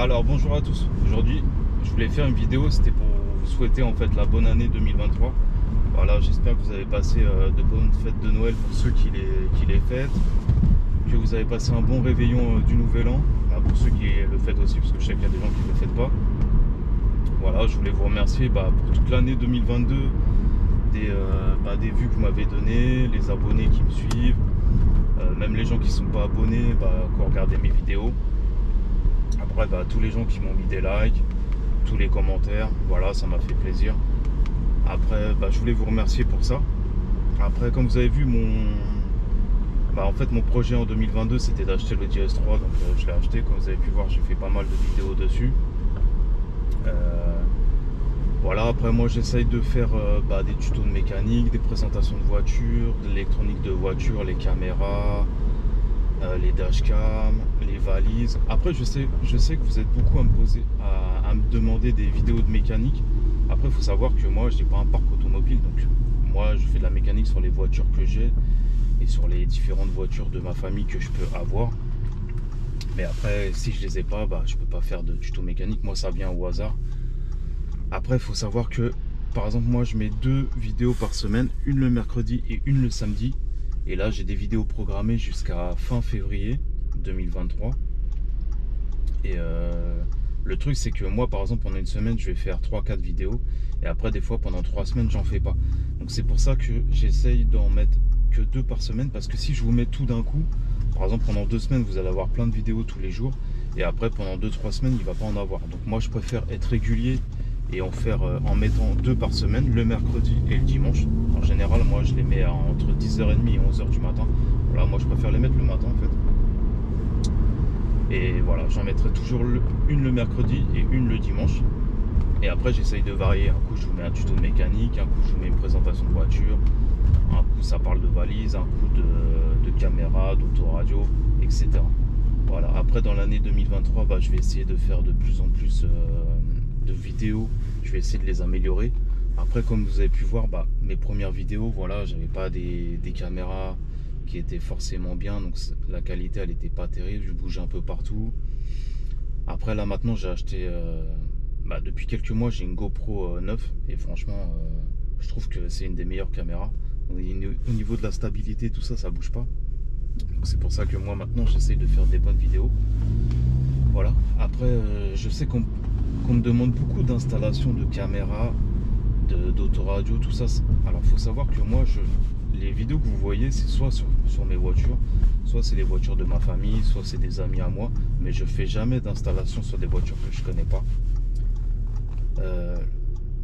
Alors bonjour à tous, aujourd'hui je voulais faire une vidéo, c'était pour vous souhaiter en fait la bonne année 2023. Voilà, j'espère que vous avez passé de bonnes fêtes de Noël pour ceux qui les fêtent, que vous avez passé un bon réveillon du Nouvel An, pour ceux qui le fêtent aussi, parce que je sais qu'il y a des gens qui ne le fêtent pas. Voilà, je voulais vous remercier pour toute l'année 2022, des vues que vous m'avez données, les abonnés qui me suivent, même les gens qui ne sont pas abonnés, qui ont regardé mes vidéos. Après, tous les gens qui m'ont mis des likes, tous les commentaires, voilà, ça m'a fait plaisir. Après, je voulais vous remercier pour ça. Après, comme vous avez vu, en fait, mon projet en 2022, c'était d'acheter le DS3, donc je l'ai acheté. Comme vous avez pu voir, j'ai fait pas mal de vidéos dessus. Voilà, après moi j'essaye de faire des tutos de mécanique, des présentations de voitures, de l'électronique de voiture, les caméras, les dashcams, les valises. Après je sais que vous êtes beaucoup à me demander des vidéos de mécanique. Après il faut savoir que moi je n'ai pas un parc automobile, donc moi je fais de la mécanique sur les voitures que j'ai et sur les différentes voitures de ma famille que je peux avoir. Mais après si je les ai pas, je peux pas faire de tuto mécanique, moi ça vient au hasard. Après il faut savoir que par exemple moi je mets 2 vidéos par semaine, une le mercredi et une le samedi. Et là, j'ai des vidéos programmées jusqu'à fin février 2023. Et le truc, c'est que moi, par exemple, pendant une semaine, je vais faire 3-4 vidéos. Et après, des fois, pendant 3 semaines, j'en fais pas. Donc, c'est pour ça que j'essaye d'en mettre que 2 par semaine. Parce que si je vous mets tout d'un coup, par exemple, pendant 2 semaines, vous allez avoir plein de vidéos tous les jours. Et après, pendant 2-3 semaines, il ne va pas en avoir. Donc, moi, je préfère être régulier et en mettant 2 par semaine, le mercredi et le dimanche. En général, moi je les mets entre 10h30 et 11h du matin. Voilà, moi je préfère les mettre le matin en fait. Et voilà, j'en mettrai toujours une le mercredi et une le dimanche. Et après j'essaye de varier. Un coup je vous mets un tuto de mécanique, un coup je vous mets une présentation de voiture, un coup ça parle de valise, un coup de caméra, d'autoradio, etc. Voilà, après dans l'année 2023, je vais essayer de faire de plus en plus de vidéos, je vais essayer de les améliorer. Après, comme vous avez pu voir, mes premières vidéos, voilà, j'avais pas des caméras qui étaient forcément bien, donc la qualité elle était pas terrible, je bougeais un peu partout. Après là maintenant j'ai acheté depuis quelques mois j'ai une GoPro 9 et franchement je trouve que c'est une des meilleures caméras. Au niveau de la stabilité, tout ça, ça bouge pas. Donc c'est pour ça que moi maintenant j'essaye de faire des bonnes vidéos. Voilà, après je sais qu'on me demande beaucoup d'installations de caméras, d'autoradio, tout ça. Alors il faut savoir que moi les vidéos que vous voyez, c'est soit sur mes voitures, soit c'est les voitures de ma famille, soit c'est des amis à moi, mais je fais jamais d'installation sur des voitures que je connais pas.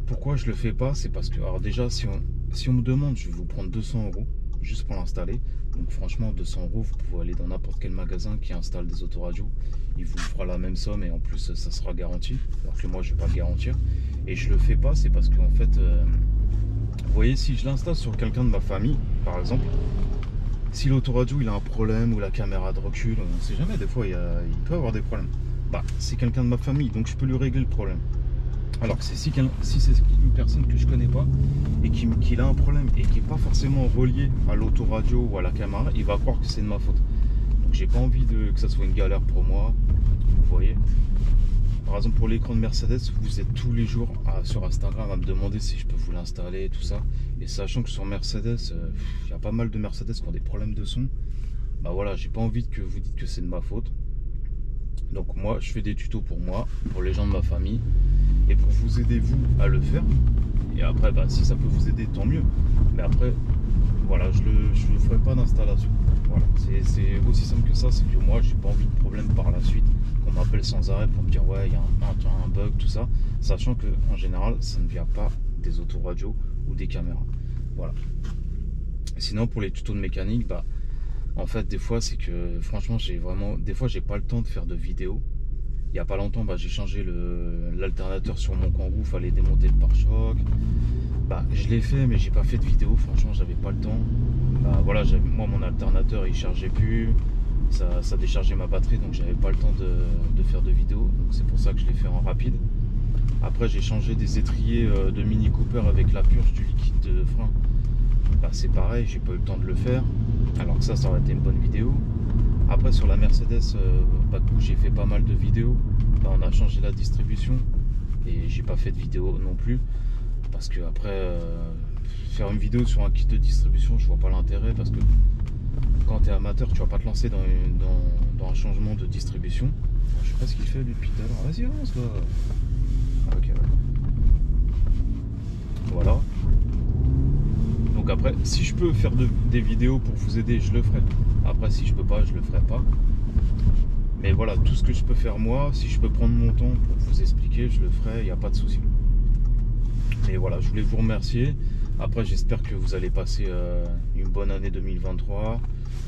Pourquoi je le fais pas? C'est parce que, alors déjà, si on me demande, je vais vous prendre 200 € juste pour l'installer. Donc franchement, 200 €, vous pouvez aller dans n'importe quel magasin qui installe des autoradios. Il vous fera la même somme et en plus ça sera garanti. Alors que moi je vais pas le garantir. Et je le fais pas, c'est parce qu'en fait, vous voyez, si je l'installe sur quelqu'un de ma famille, par exemple, si l'autoradio il a un problème ou la caméra de recul, on ne sait jamais, des fois il peut avoir des problèmes. C'est quelqu'un de ma famille, donc je peux lui régler le problème. Alors que si c'est une personne que je connais pas et qu'il a un problème et qui n'est pas forcément relié à l'autoradio ou à la caméra, il va croire que c'est de ma faute. Donc j'ai pas envie que ça soit une galère pour moi. Vous voyez. Par exemple pour l'écran de Mercedes, vous êtes tous les jours sur Instagram à me demander si je peux vous l'installer, tout ça. Et sachant que sur Mercedes, il y a pas mal de Mercedes qui ont des problèmes de son. Voilà, j'ai pas envie que vous dites que c'est de ma faute. Donc moi je fais des tutos pour moi, pour les gens de ma famille et pour vous aider vous à le faire. Et après si ça peut vous aider, tant mieux. Mais après voilà, je ne ferai pas d'installation. Voilà, c'est aussi simple que ça, c'est que moi j'ai pas envie de problème par la suite, qu'on m'appelle sans arrêt pour me dire ouais il y a un bug, tout ça, sachant que en général ça ne vient pas des autoradios ou des caméras. Voilà. Sinon pour les tutos de mécanique, en fait des fois c'est que franchement des fois j'ai pas le temps de faire de vidéos. Il y a pas longtemps j'ai changé l'alternateur sur mon Kangoo, fallait démonter le pare-choc. Je l'ai fait mais j'ai pas fait de vidéo, franchement j'avais pas le temps. Voilà, moi mon alternateur il chargeait plus, ça déchargeait ma batterie, donc j'avais pas le temps de faire de vidéo, donc c'est pour ça que je l'ai fait en rapide. Après j'ai changé des étriers de Mini Cooper avec la purge du liquide de frein. C'est pareil, j'ai pas eu le temps de le faire, alors que ça aurait été une bonne vidéo. Après sur la Mercedes, bah, du coup, j'ai fait pas mal de vidéos. Bah, on a changé la distribution et j'ai pas fait de vidéo non plus parce que après faire une vidéo sur un kit de distribution, je vois pas l'intérêt parce que quand tu es amateur, tu vas pas te lancer dans un changement de distribution. Je sais pas ce qu'il fait lui depuis tout à l'heure. Vas-y, avance là. Ah, ok, ouais. Voilà. Donc après, si je peux faire des vidéos pour vous aider, je le ferai. Après, si je peux pas, je le ferai pas. Mais voilà, tout ce que je peux faire moi, si je peux prendre mon temps pour vous expliquer, je le ferai, il n'y a pas de souci. Mais voilà, je voulais vous remercier. Après, j'espère que vous allez passer une bonne année 2023,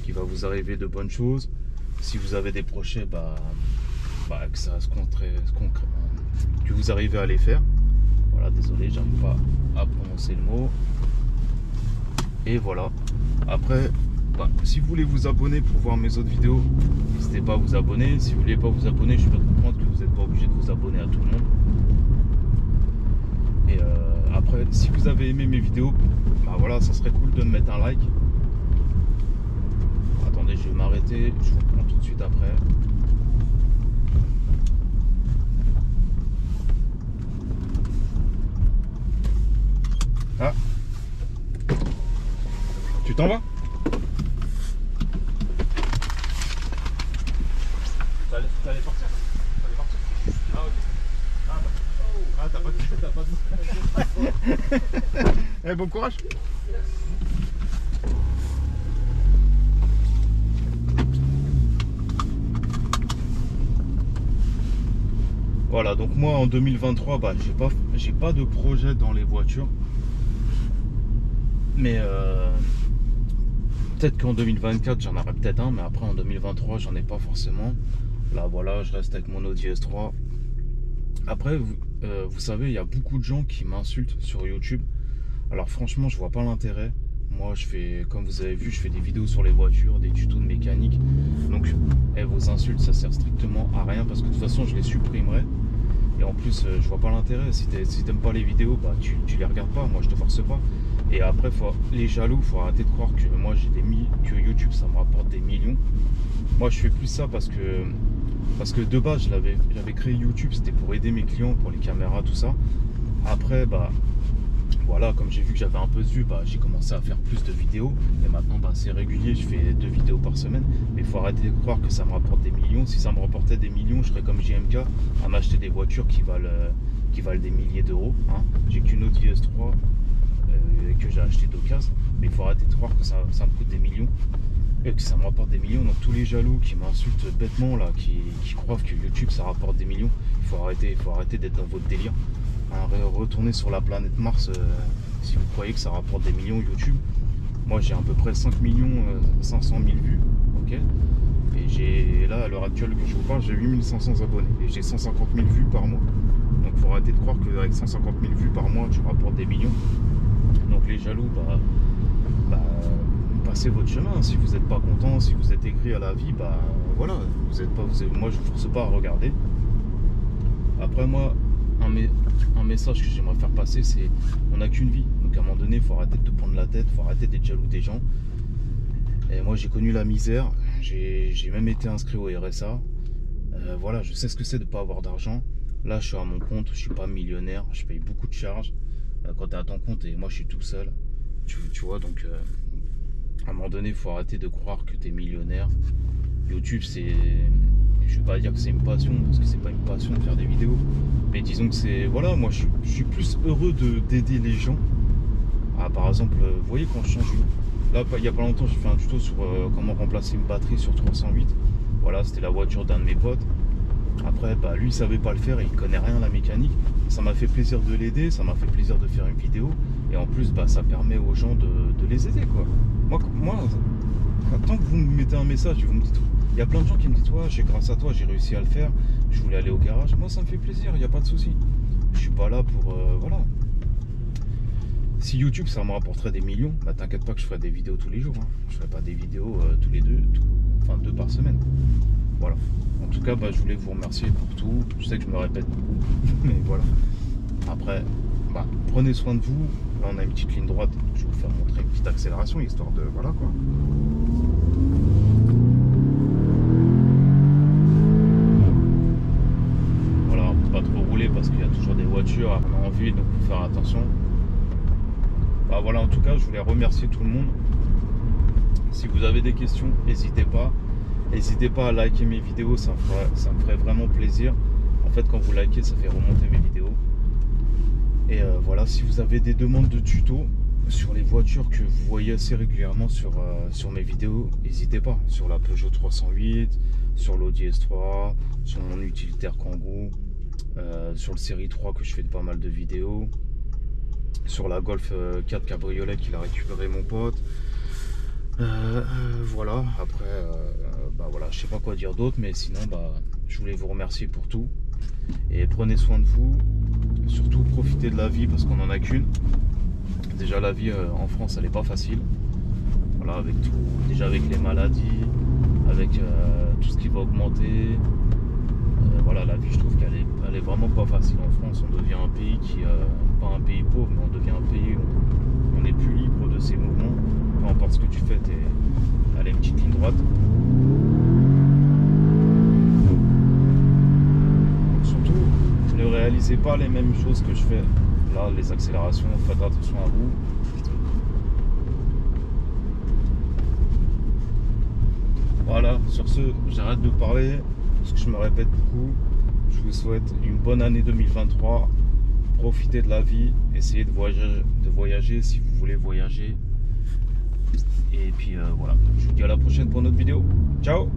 qu'il va vous arriver de bonnes choses. Si vous avez des projets, que ça se que vous arrivez à les faire. Voilà, désolé, j'arrive pas à prononcer le mot. Et voilà. Après, si vous voulez vous abonner pour voir mes autres vidéos, n'hésitez pas à vous abonner. Si vous voulez pas vous abonner, je peux comprendre que vous n'êtes pas obligé de vous abonner à tout le monde. Et après, si vous avez aimé mes vidéos, voilà, ça serait cool de me mettre un like. Attendez, je vais m'arrêter, je vous reprends tout de suite après. Ah, tu t'en vas? T'allais partir? Ah, ok. T'as pas de... Eh, bon courage. Voilà, donc moi en 2023, j'ai pas de projet dans les voitures. Mais peut-être qu'en 2024 j'en aurai peut-être un, mais après en 2023 j'en ai pas forcément. Là voilà, je reste avec mon Audi S3. Après, vous savez, il y a beaucoup de gens qui m'insultent sur YouTube. Alors franchement, je vois pas l'intérêt. Moi, je fais, comme vous avez vu, je fais des vidéos sur les voitures, des tutos de mécanique. Donc, vos insultes, ça sert strictement à rien parce que de toute façon, je les supprimerai. Et en plus, je vois pas l'intérêt. Si t'aimes pas les vidéos, tu les regardes pas. Moi, je te force pas. Et après, les jaloux, faut arrêter de croire que moi, que YouTube, ça me rapporte des millions. Moi, je fais plus ça parce que de base, j'avais créé YouTube, c'était pour aider mes clients, pour les caméras, tout ça. Après, voilà, comme j'ai vu que j'avais un peu de vues, j'ai commencé à faire plus de vidéos. Et maintenant, c'est régulier, je fais 2 vidéos par semaine. Mais il faut arrêter de croire que ça me rapporte des millions. Si ça me rapportait des millions, je serais comme JMK à m'acheter des voitures qui valent des milliers d'euros. Hein. J'ai qu'une Audi S3 que j'ai acheté d'occasion. Mais il faut arrêter de croire que ça me coûte des millions. Et que ça me rapporte des millions. Donc tous les jaloux qui m'insultent bêtement, là, qui croient que YouTube, ça rapporte des millions, il faut arrêter d'être dans votre délire. Retourner sur la planète Mars si vous croyez que ça rapporte des millions YouTube. Moi j'ai à peu près 5 500 000 vues, ok, et là à l'heure actuelle que je vous parle, j'ai 8500 abonnés et j'ai 150 000 vues par mois. Donc il faut arrêter de croire qu'avec 150 000 vues par mois tu rapportes des millions. Donc les jaloux, passez votre chemin. Si vous n'êtes pas content, si vous êtes aigri à la vie, voilà, moi je ne force pas à regarder. Après moi, un message que j'aimerais faire passer, c'est on n'a qu'une vie. Donc à un moment donné, il faut arrêter de te prendre la tête, il faut arrêter d'être jaloux des gens. Et moi j'ai connu la misère, j'ai même été inscrit au RSA. Voilà, je sais ce que c'est de ne pas avoir d'argent. Là je suis à mon compte, je suis pas millionnaire, je paye beaucoup de charges quand tu es à ton compte et moi je suis tout seul. Tu vois, donc à un moment donné, il faut arrêter de croire que tu es millionnaire. YouTube, je vais pas dire que c'est une passion, parce que c'est pas une passion de faire des vidéos. Mais disons que c'est... Voilà, moi je suis plus heureux d'aider les gens. Par exemple, vous voyez quand je change... Là, il y a pas longtemps, j'ai fait un tuto sur comment remplacer une batterie sur 308. Voilà, c'était la voiture d'un de mes potes. Après, lui, il savait pas le faire et il connaît rien à la mécanique. Ça m'a fait plaisir de l'aider, ça m'a fait plaisir de faire une vidéo. Et en plus, ça permet aux gens de les aider, quoi. Moi, tant que vous me mettez un message, vous me dites... Il y a plein de gens qui me disent, ouais, grâce à toi, j'ai réussi à le faire. Je voulais aller au garage. Moi, ça me fait plaisir, il n'y a pas de souci. Je suis pas là pour... voilà. Si YouTube, ça me rapporterait des millions, t'inquiète pas que je ferai des vidéos tous les jours. Hein. Je ferai pas des vidéos tous les deux, enfin 2 par semaine. Voilà. En tout cas, je voulais vous remercier pour tout. Je sais que je me répète beaucoup, mais voilà. Après, prenez soin de vous. Là, on a une petite ligne droite. Je vais vous faire montrer une petite accélération, histoire de... Voilà, quoi. faire attention. Bah voilà, en tout cas, je voulais remercier tout le monde. Si vous avez des questions, n'hésitez pas. N'hésitez pas à liker mes vidéos, ça me ferait vraiment plaisir. En fait, quand vous likez, ça fait remonter mes vidéos. Et voilà, si vous avez des demandes de tutos sur les voitures que vous voyez assez régulièrement sur mes vidéos, n'hésitez pas. Sur la Peugeot 308, sur l'Audi S3, sur mon utilitaire Kangoo, sur le série 3 que je fais de pas mal de vidéos, sur la Golf 4 cabriolet qu'il a récupéré mon pote. Voilà, après, bah voilà, je sais pas quoi dire d'autre, mais sinon, bah, je voulais vous remercier pour tout. Et prenez soin de vous, surtout profitez de la vie parce qu'on en a qu'une. Déjà la vie en France elle est pas facile. Voilà, avec tout, déjà avec les maladies, avec tout ce qui va augmenter. Voilà, la vie je trouve qu'elle est vraiment pas facile en France. On devient un pays qui, pas un pays pauvre, mais on devient un pays où on est plus libre de ses mouvements. Peu importe ce que tu fais, elle a une petite ligne droite. Ne réalisez pas les mêmes choses que je fais là, les accélérations, faites attention à vous. Voilà, sur ce, j'arrête de parler parce que je me répète beaucoup. Je vous souhaite une bonne année 2023. Profitez de la vie, essayez de voyager si vous voulez voyager. Et puis voilà, je vous dis à la prochaine pour une autre vidéo. Ciao!